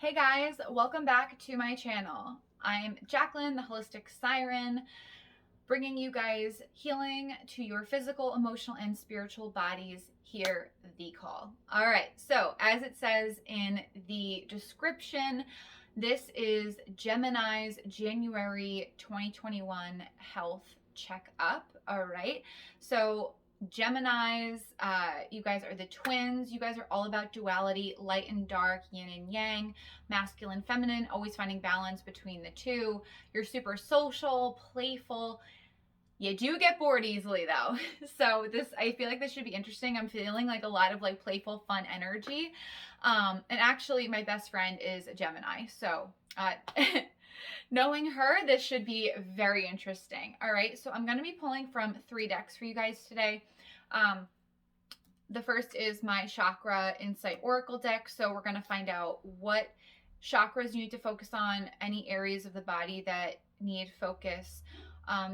Hey guys, welcome back to my channel. I'm Jacqueline, the Holistic Siren, bringing you guys healing to your physical, emotional, and spiritual bodies. Hear the call. All right, so as it says in the description, this is Gemini's January 2021 health checkup. All right, so Geminis, you guys are the twins. You guys are all about duality, light and dark, yin and yang, masculine, feminine, always finding balance between the two. You're super social, playful. You do get bored easily though. So I feel like this should be interesting. I'm feeling like a lot of like playful, fun energy. And actually my best friend is a Gemini. So, knowing her, this should be very interesting. All right, so I'm going to be pulling from 3 decks for you guys today. The first is my Chakra Insight Oracle deck. So we're going to find out what chakras you need to focus on, any areas of the body that need focus.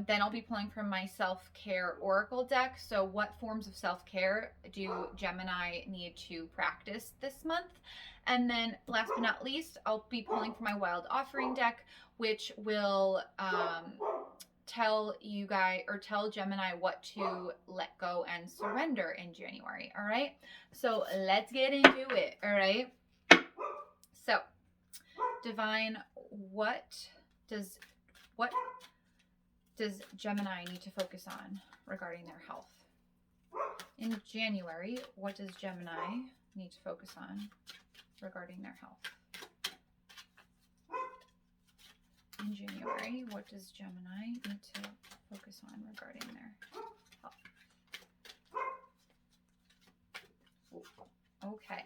Then I'll be pulling from my self-care Oracle deck. So what forms of self-care do Gemini need to practice this month? And then last but not least, I'll be pulling from my Wild Offering deck, which will tell you guys, or tell Gemini what to let go and surrender in January. All right, so let's get into it. All right, so Divine, what does Gemini need to focus on regarding their health in January? What does Gemini need to focus on regarding their health? In January, what does Gemini need to focus on regarding their health? Okay.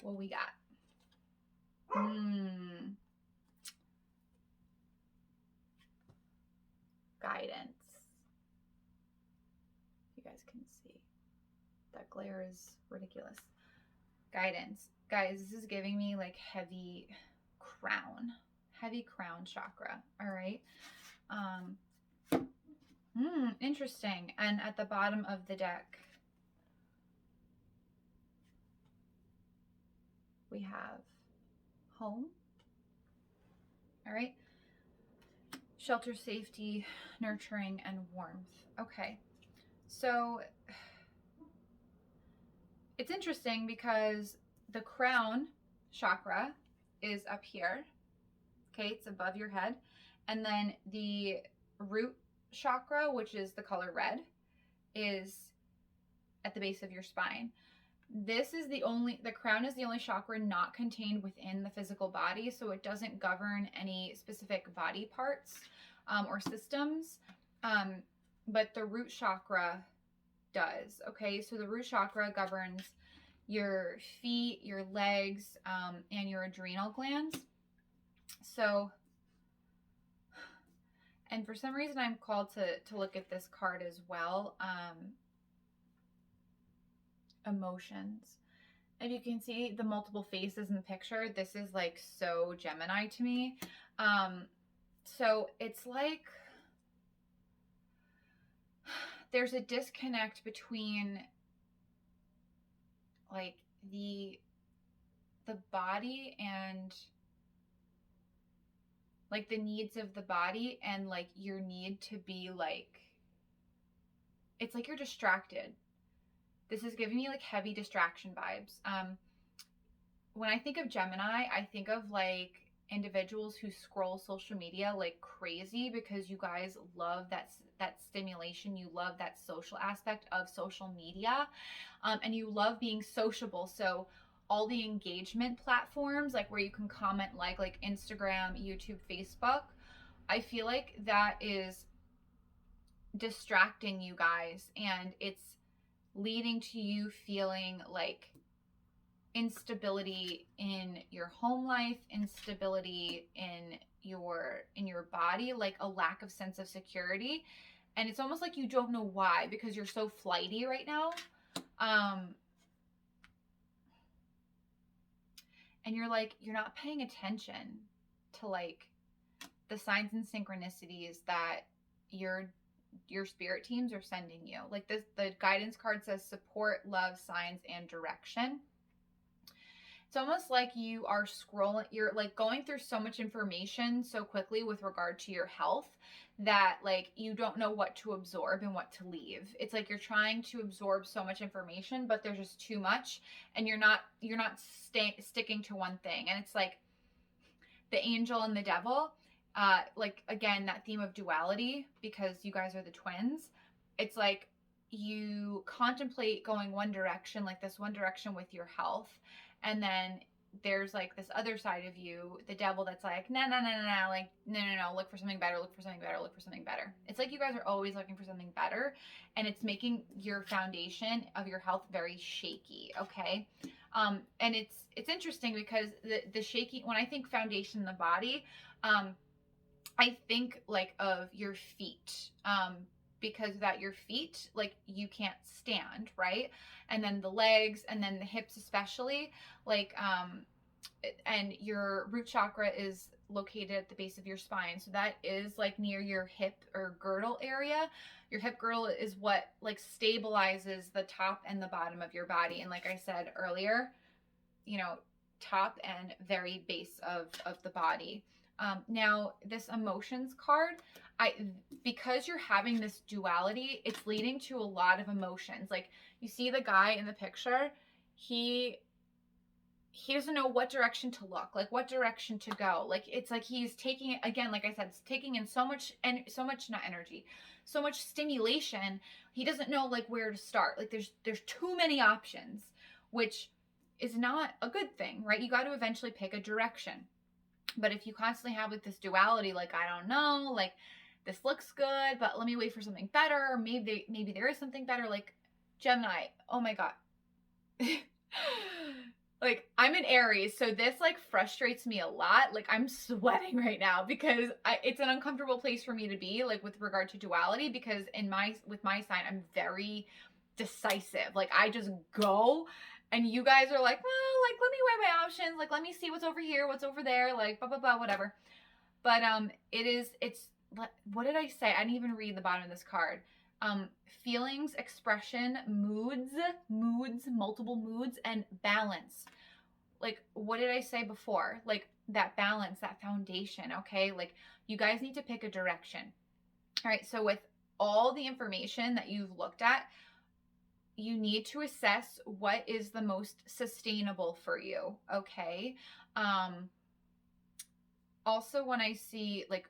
What we got? Guidance. You guys can see. That glare is ridiculous. Guidance. Guys, this is giving me like heavy crown chakra. All right. Interesting. And at the bottom of the deck, we have home. All right. Shelter, safety, nurturing, and warmth. Okay. So it's interesting because the crown chakra is up here. Okay, it's above your head. And then the root chakra, which is the color red, is at the base of your spine. The crown is the only chakra not contained within the physical body, so it doesn't govern any specific body parts or systems, but the root chakra does. Okay, so the root chakra governs your feet, your legs, and your adrenal glands. So, and for some reason I'm called to look at this card as well. Emotions. If you can see the multiple faces in the picture, this is like so Gemini to me. So it's like there's a disconnect between like the body and like the needs of the body and like your need to be like, it's like you're distracted. This is giving me like heavy distraction vibes. When I think of Gemini, I think of like individuals who scroll social media like crazy because you guys love that stimulation. You love that social aspect of social media, and you love being sociable. So all the engagement platforms, like where you can comment, like Instagram, YouTube, Facebook, I feel like that is distracting you guys, and it's leading to you feeling like instability in your home life, instability in your body, like a lack of sense of security. And it's almost like you don't know why, because you're so flighty right now. And you're not paying attention to like the signs and synchronicities that your spirit teams are sending you. Like the guidance card says support, love, signs, and direction. It's almost like you are scrolling, you're like going through so much information so quickly with regard to your health that like you don't know what to absorb and what to leave. It's like you're trying to absorb so much information, but there's just too much, and you're not sticking to one thing. And it's like the angel and the devil, like again, that theme of duality, because you guys are the twins. It's like you contemplate going one direction, like this one direction with your health, and then there's like this other side of you, the devil, that's like, no, like, no, look for something better, look for something better, look for something better. It's like you guys are always looking for something better, and it's making your foundation of your health very shaky, okay? And it's interesting because the shaky, when I think foundation in the body, I think like of your feet, because without your feet, like you can't stand, right? And then the legs, and then the hips especially, like and your root chakra is located at the base of your spine, so that is like near your hip or girdle area. Your hip girdle is what like stabilizes the top and the bottom of your body, and like I said earlier, you know, top and very base of the body. Now this emotions card, because you're having this duality, it's leading to a lot of emotions. Like you see the guy in the picture, he doesn't know what direction to look, like what direction to go. Like it's like he's taking, again, like I said, it's taking in so much, and so much, not energy, so much stimulation. He doesn't know like where to start. Like there's too many options, which is not a good thing, right? You got to eventually pick a direction. But if you constantly have like this duality, like, I don't know, like this looks good, but let me wait for something better. Maybe there is something better. Like Gemini, oh my God. Like I'm an Aries, so this like frustrates me a lot. Like I'm sweating right now because it's an uncomfortable place for me to be, like with regard to duality, because with my sign, I'm very decisive. Like I just go, and you guys are like, well, like let me weigh my options, like let me see what's over here, what's over there, like blah blah blah, whatever. But it's what did I say? I didn't even read the bottom of this card. Feelings, expression, moods, multiple moods, and balance. Like, what did I say before? Like that balance, that foundation, okay? Like you guys need to pick a direction. All right, so with all the information that you've looked at, you need to assess what is the most sustainable for you, okay? Also, when I see like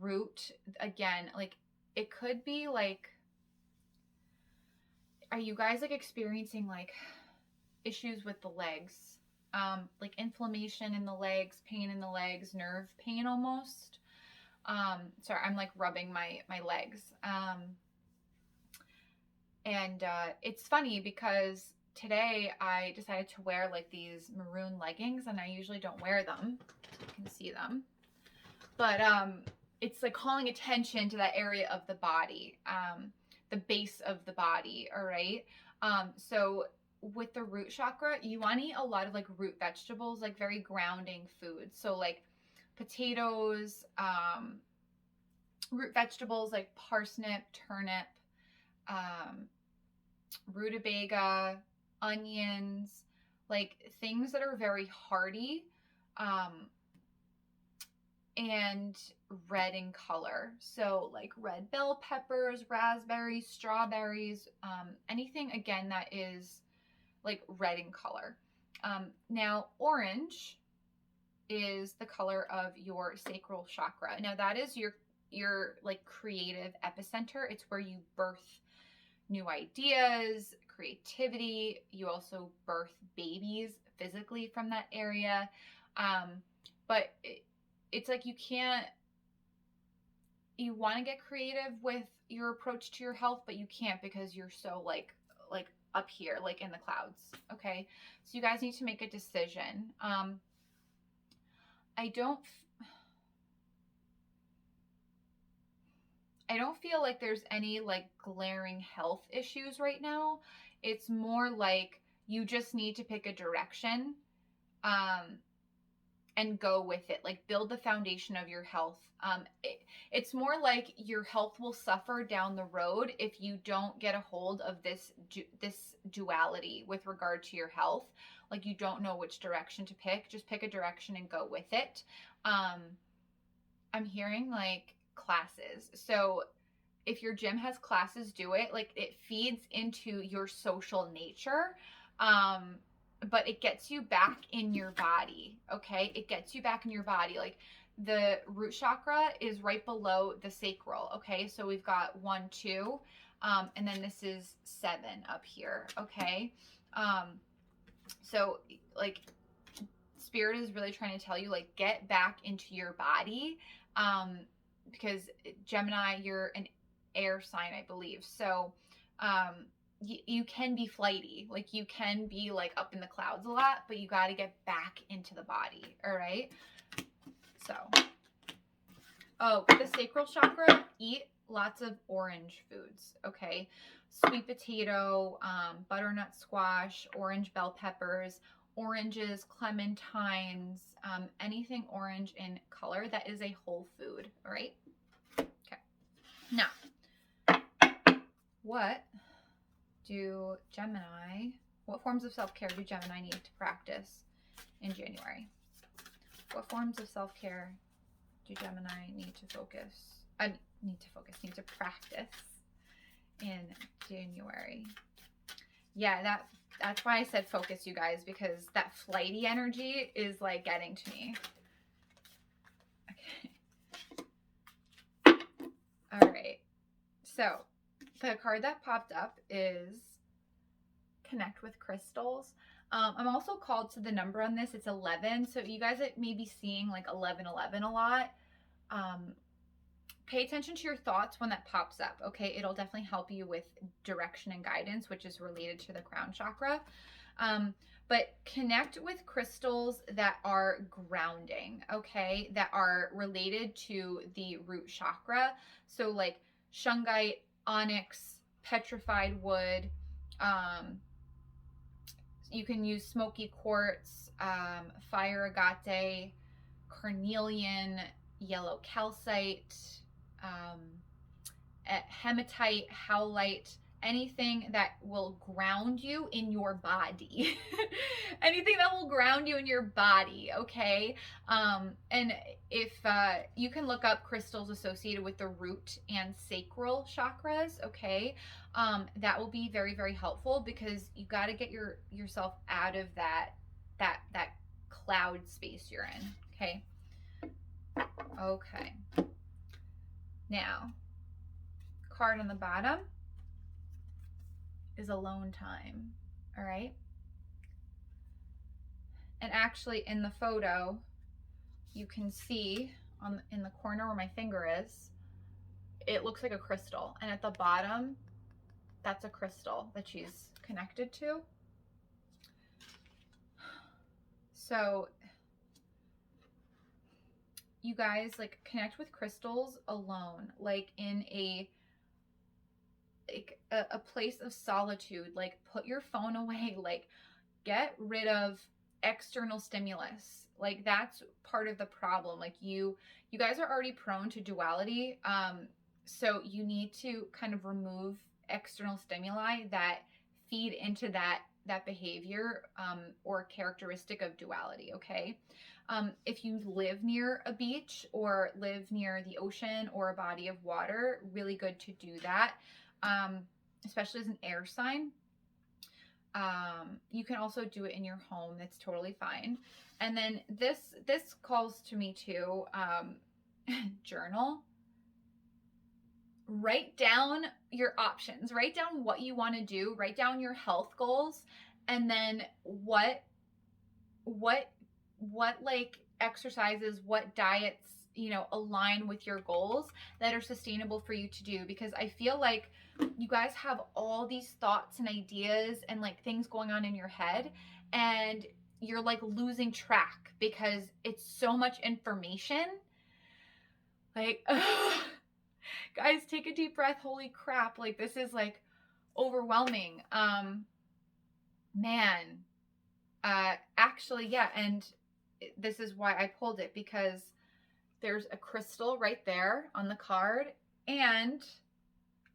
root, again, like it could be like, are you guys like experiencing like issues with the legs? Like inflammation in the legs, pain in the legs, nerve pain almost. Sorry, I'm like rubbing my legs. And it's funny because today I decided to wear like these maroon leggings, and I usually don't wear them. You can see them. But it's like calling attention to that area of the body, the base of the body, all right? So with the root chakra, you want to eat a lot of like root vegetables, like very grounding foods. So like potatoes, root vegetables like parsnip, turnip, rutabaga, onions, like things that are very hearty, and red in color. So like red bell peppers, raspberries, strawberries, anything again that is like red in color. Now orange is the color of your sacral chakra. Now that is your like creative epicenter. It's where you birth new ideas, creativity. You also birth babies physically from that area. But it's like you want to get creative with your approach to your health, but you can't because you're so like up here, like in the clouds. Okay. So you guys need to make a decision. I don't feel like there's any like glaring health issues right now. It's more like you just need to pick a direction. and go with it. Like, build the foundation of your health. It's more like your health will suffer down the road if you don't get a hold of this duality with regard to your health. Like, you don't know which direction to pick. Just pick a direction and go with it. I'm hearing like classes. So if your gym has classes, do it. Like, it feeds into your social nature. But it gets you back in your body. Okay. It gets you back in your body. Like, the root chakra is right below the sacral. Okay. So we've got 1, 2, and then this is 7 up here. Okay. So like, Spirit is really trying to tell you, like, get back into your body. Because Gemini, you're an air sign, I believe. So, you can be flighty. Like, you can be like up in the clouds a lot, but you got to get back into the body. All right. So, the sacral chakra, eat lots of orange foods. Okay. Sweet potato, butternut squash, orange bell peppers, oranges, clementines, anything orange in color that is a whole food. All right. Okay. Now, what forms of self-care do Gemini need to practice in January? What forms of self-care do Gemini need to practice in January? Yeah, that's why I said focus, you guys, because that flighty energy is like getting to me. Okay. All right. So the card that popped up is connect with crystals. I'm also called to the number on this. It's 11. So you guys may be seeing like 1111 a lot. Pay attention to your thoughts when that pops up. Okay. It'll definitely help you with direction and guidance, which is related to the crown chakra. But connect with crystals that are grounding, okay, that are related to the root chakra. So like shungite, onyx, petrified wood. You can use smoky quartz, fire agate, carnelian, yellow calcite, hematite, howlite, anything that will ground you in your body. Anything that will ground you in your body, okay? And if you can look up crystals associated with the root and sacral chakras, okay? That will be very, very helpful, because you got to get yourself out of that cloud space you're in, okay? Okay. Now, card on the bottom is alone time. All right. And actually, in the photo, you can see in the corner where my finger is, it looks like a crystal. And at the bottom, that's a crystal that she's connected to. So you guys, like, connect with crystals alone, like in a place of solitude. Like, put your phone away, like, get rid of external stimulus. Like, that's part of the problem. Like, you guys are already prone to duality, so you need to kind of remove external stimuli that feed into that behavior, or characteristic of duality. Okay. If you live near a beach or live near the ocean or a body of water, really good to do that, especially as an air sign. You can also do it in your home. That's totally fine. And then this calls to me too. Journal. Write down your options. Write down what you want to do. Write down your health goals, and then what like exercises, what diets, align with your goals that are sustainable for you to do. Because I feel like you guys have all these thoughts and ideas and like things going on in your head, and you're like losing track because it's so much information. Like, guys, take a deep breath. Holy crap. Like, this is like overwhelming. Man. Actually, yeah. And this is why I pulled it, because there's a crystal right there on the card, and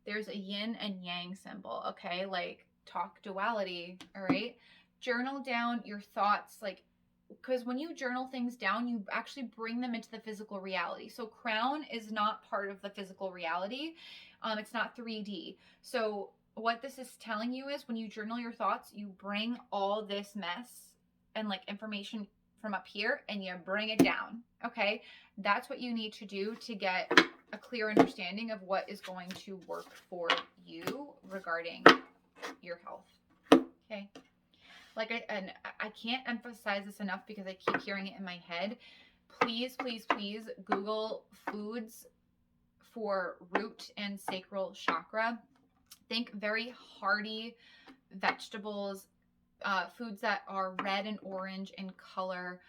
there's a yin and yang symbol, okay? Like, talk duality, all right? Journal down your thoughts, like, because when you journal things down, you actually bring them into the physical reality. So crown is not part of the physical reality. It's not 3D. So what this is telling you is when you journal your thoughts, you bring all this mess and like information from up here and you bring it down, okay? That's what you need to do to get a clear understanding of what is going to work for you regarding your health, okay? Like, I can't emphasize this enough because I keep hearing it in my head. Please, please, please Google foods for root and sacral chakra. Think very hearty vegetables, foods that are red and orange in color,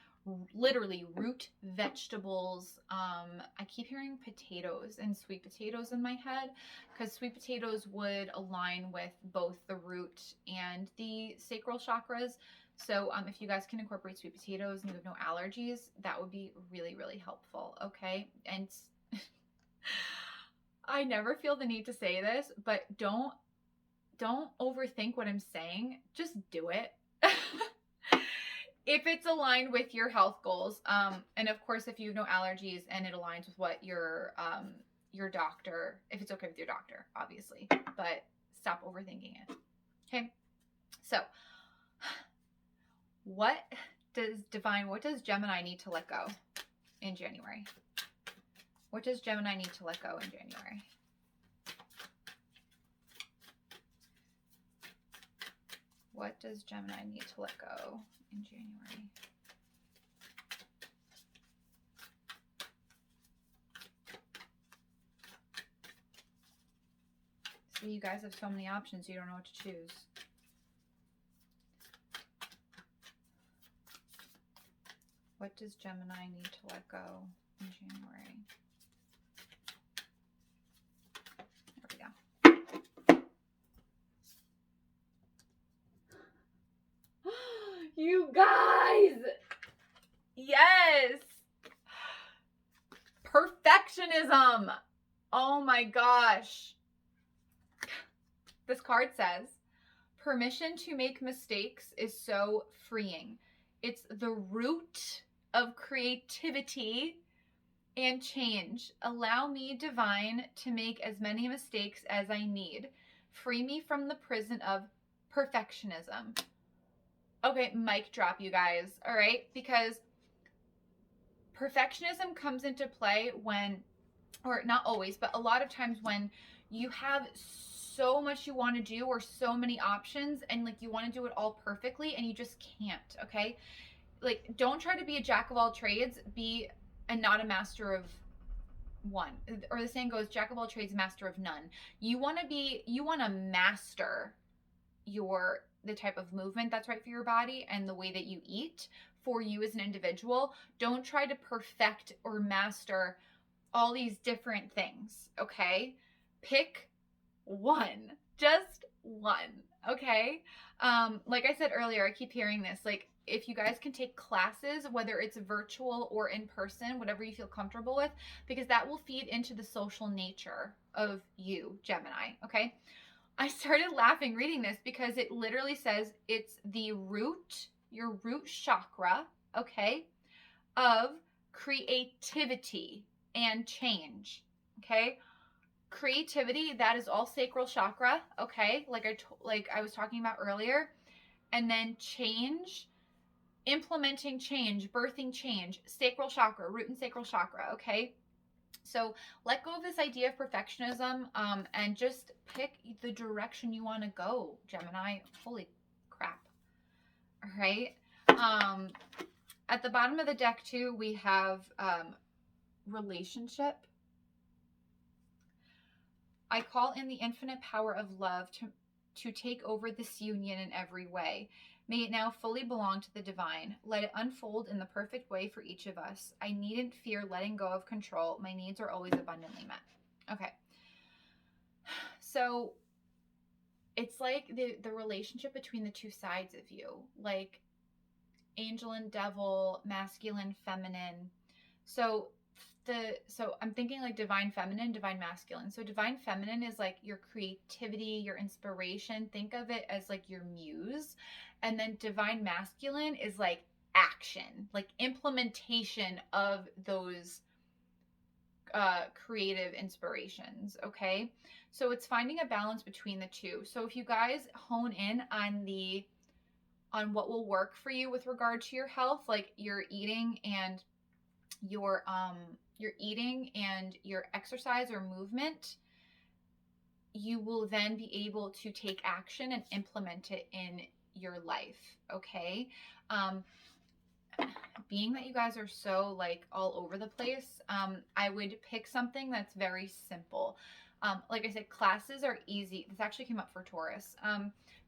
literally root vegetables. I keep hearing potatoes and sweet potatoes in my head because sweet potatoes would align with both the root and the sacral chakras. So if you guys can incorporate sweet potatoes and you have no allergies, that would be really, really helpful, okay? And I never feel the need to say this, but don't overthink what I'm saying. Just do it. If it's aligned with your health goals, and of course, if you have no allergies and it aligns with what your doctor, if it's okay with your doctor, obviously, but stop overthinking it. Okay. So what does Gemini need to let go in January? What does Gemini need to let go in January? What does Gemini need to let go in January? See, you guys have so many options, you don't know what to choose. What does Gemini need to let go in January? There we go. You guys! Yes! Perfectionism! Oh my gosh. This card says, permission to make mistakes is so freeing. It's the root of creativity and change. Allow me, divine, to make as many mistakes as I need. Free me from the prison of perfectionism. Okay, mic drop, you guys, all right? Because perfectionism comes into play when, or not always, but a lot of times when you have so much you want to do or so many options and like you want to do it all perfectly and you just can't, okay? Like, don't try to be a jack of all trades, and not a master of one. Or the saying goes, jack of all trades, master of none. You want to master the type of movement that's right for your body and the way that you eat for you as an individual. Don't try to perfect or master all these different things, okay? Pick one, just one, okay? Like I said earlier, I keep hearing this, like, if you guys can take classes, whether it's virtual or in person, whatever you feel comfortable with, because that will feed into the social nature of you, Gemini, okay? I started laughing reading this because it literally says it's the root, your root chakra, okay, of creativity and change, okay? Creativity, that is all sacral chakra, okay? Like I was talking about earlier. And then change, implementing change, birthing change, sacral chakra, root and sacral chakra, okay? So let go of this idea of perfectionism, and just pick the direction you want to go, Gemini. Holy crap. All right. At the bottom of the deck too, we have relationship. I call in the infinite power of love to take over this union in every way. May it now fully belong to the divine. Let it unfold in the perfect way for each of us. I needn't fear letting go of control. My needs are always abundantly met. Okay. So it's like the relationship between the two sides of you. Like, angel and devil, masculine, feminine. So I'm thinking like divine feminine, divine masculine. So divine feminine is like your creativity, your inspiration. Think of it as like your muse. And then divine masculine is like action, like implementation of those creative inspirations. Okay. So it's finding a balance between the two. So if you guys hone in on what will work for you with regard to your health, like your eating and your exercise or movement, you will then be able to take action and implement it in your life. Okay. Being that you guys are so like all over the place, I would pick something that's very simple. Like I said, classes are easy. This actually came up for Taurus.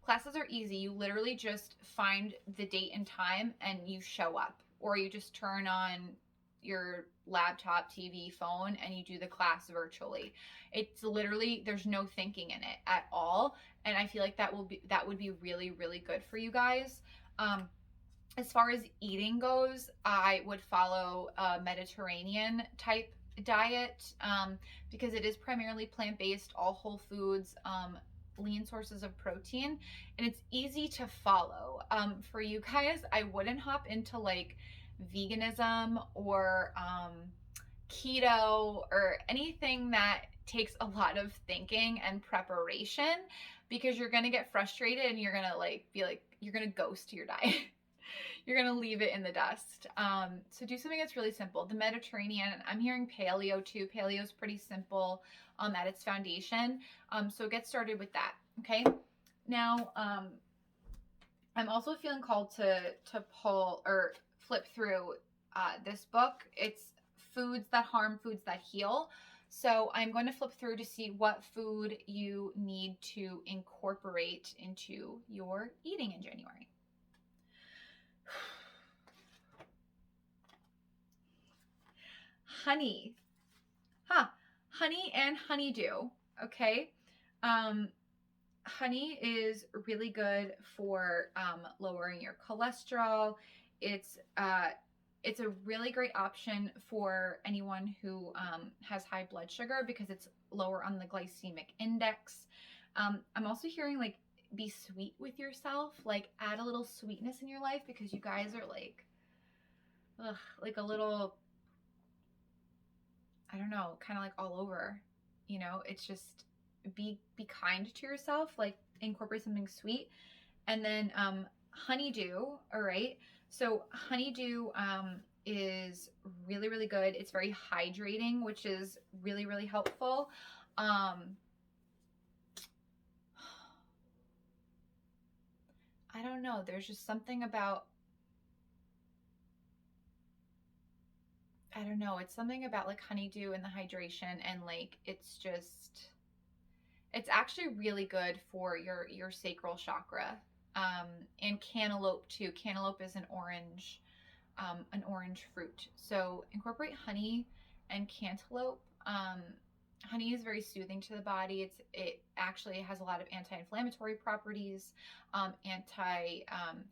Classes are easy. You literally just find the date and time and you show up, or you just turn on your laptop, TV, phone, and you do the class virtually. It's literally, there's no thinking in it at all. And I feel like that would be really, really good for you guys. As far as eating goes, I would follow a Mediterranean type diet, because it is primarily plant-based, all whole foods, lean sources of protein, and it's easy to follow. For you guys, I wouldn't hop into like veganism or keto or anything that takes a lot of thinking and preparation, because you're going to get frustrated and you're going to like be like, you're going to ghost your diet. You're going to leave it in the dust. So do something that's really simple. The Mediterranean, I'm hearing paleo too. Paleo is pretty simple at its foundation. So get started with that. Okay. Now, I'm also feeling called to pull or flip through this book. It's Foods That Harm, Foods That Heal. So I'm going to flip through to see what food you need to incorporate into your eating in January. Honey. Honey and honeydew. Okay. Honey is really good for lowering your cholesterol. It's a really great option for anyone who has high blood sugar, because it's lower on the glycemic index. I'm also hearing like be sweet with yourself, like add a little sweetness in your life, because you guys are like a little, I don't know, kind of like all over, it's just be kind to yourself, like incorporate something sweet. And then honeydew, all right? So honeydew is really, really good. It's very hydrating, which is really, really helpful. I don't know. There's just something about, I don't know. It's something about like honeydew and the hydration, and like it's actually really good for your sacral chakra. And cantaloupe too. Cantaloupe is an orange fruit. So incorporate honey and cantaloupe. Honey is very soothing to the body. It actually has a lot of anti-inflammatory properties,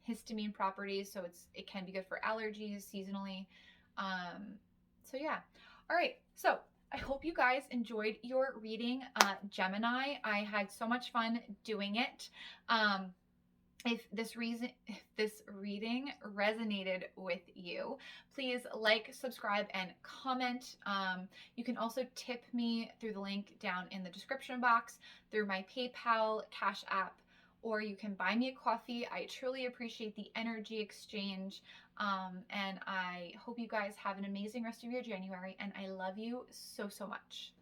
histamine properties. So it can be good for allergies seasonally. So yeah. All right. So I hope you guys enjoyed your reading, Gemini. I had so much fun doing it. If this reading resonated with you, please like, subscribe, and comment. You can also tip me through the link down in the description box, through my PayPal, Cash App, or you can buy me a coffee. I truly appreciate the energy exchange. And I hope you guys have an amazing rest of your January, and I love you so, so much.